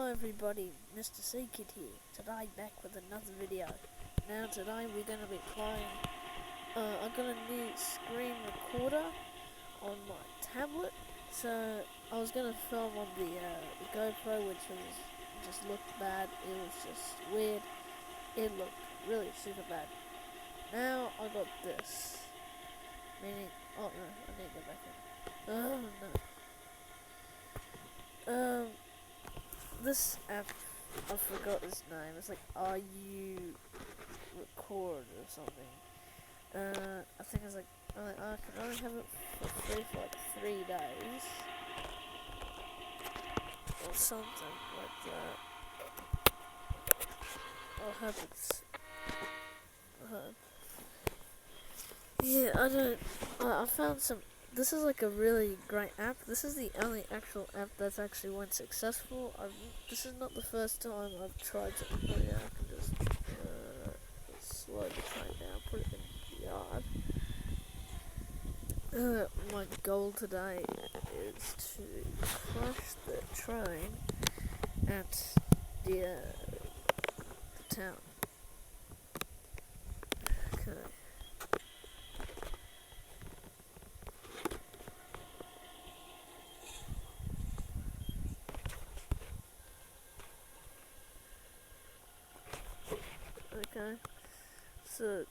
Hello everybody, Mr. Seekid here. Today back with another video. Now today we're going to be playing, I got a new screen recorder on my tablet. So I was going to film on the GoPro, which just looked bad. It was just weird. It looked really super bad. Now I got this. Meaning, oh no, I need to go back in. Oh no. This app, I forgot its name. It's like RU Record or something. I think it's like I can only have it for free for like 3 days or something like that. I hope it's. Yeah, I don't. I found some. This is like a really great app. This is the only actual app that's actually went successful. This is not the first time I've tried to. Oh yeah, I can just slow the train down, put it in the yard. My goal today is to crash the train at the town. Okay. Okay, so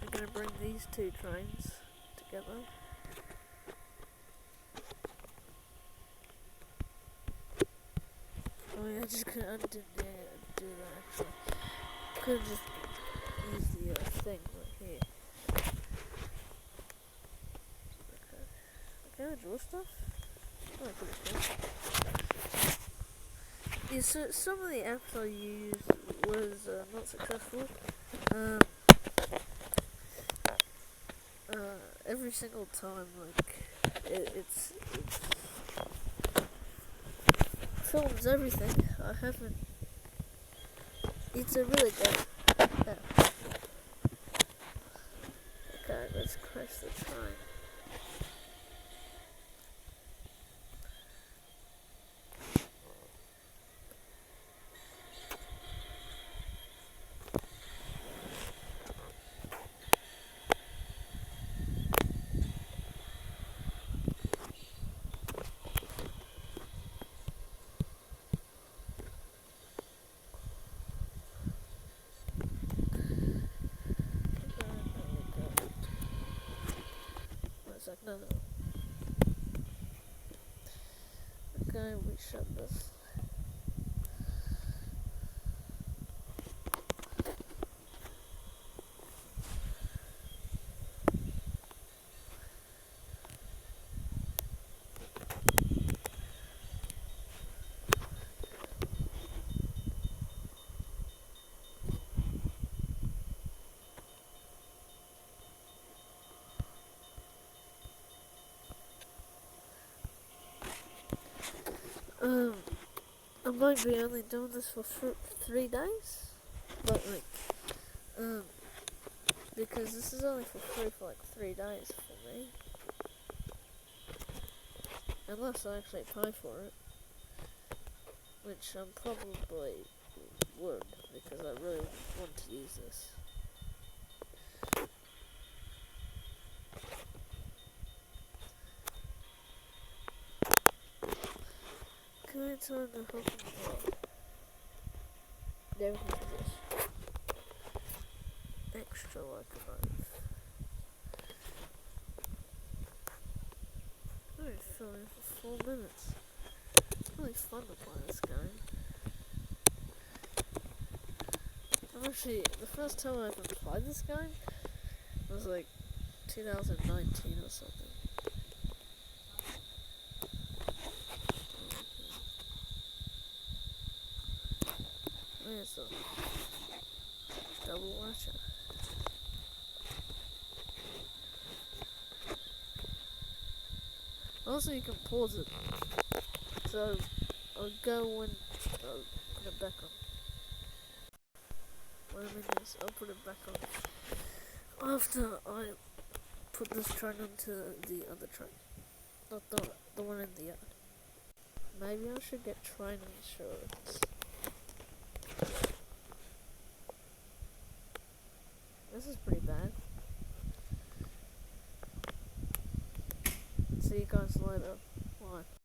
I'm gonna bring these two trains together. Oh yeah, I just couldn't, I didn't do that actually. Could've just used the thing right here. Okay, I draw stuff? Oh, pretty cool. Yeah, so some of the apps I used was not successful. Every single time, like, it's films everything. I haven't. It's a really good app. Okay, let's crash the train. No. Okay, we shut this. I might be only doing this for 3 days, but like, because this is only for free for like 3 days for me, unless I actually pay for it, which I probably would, because I really want to use this. Can I turn the hook on? There we go. Extra locomotive. I've been filming for 4 minutes. It's really fun to play this game. Actually, the first time I ever played this game was like 2019 or something. It's a double watcher. Also, you can pause it. So, I'll go when I'll put it back on. Wait a minute, I'll put it back on after I put this train onto the other train. Not the one in the yard. Maybe I should get trainer insurance. This is pretty bad. See you guys later. Bye.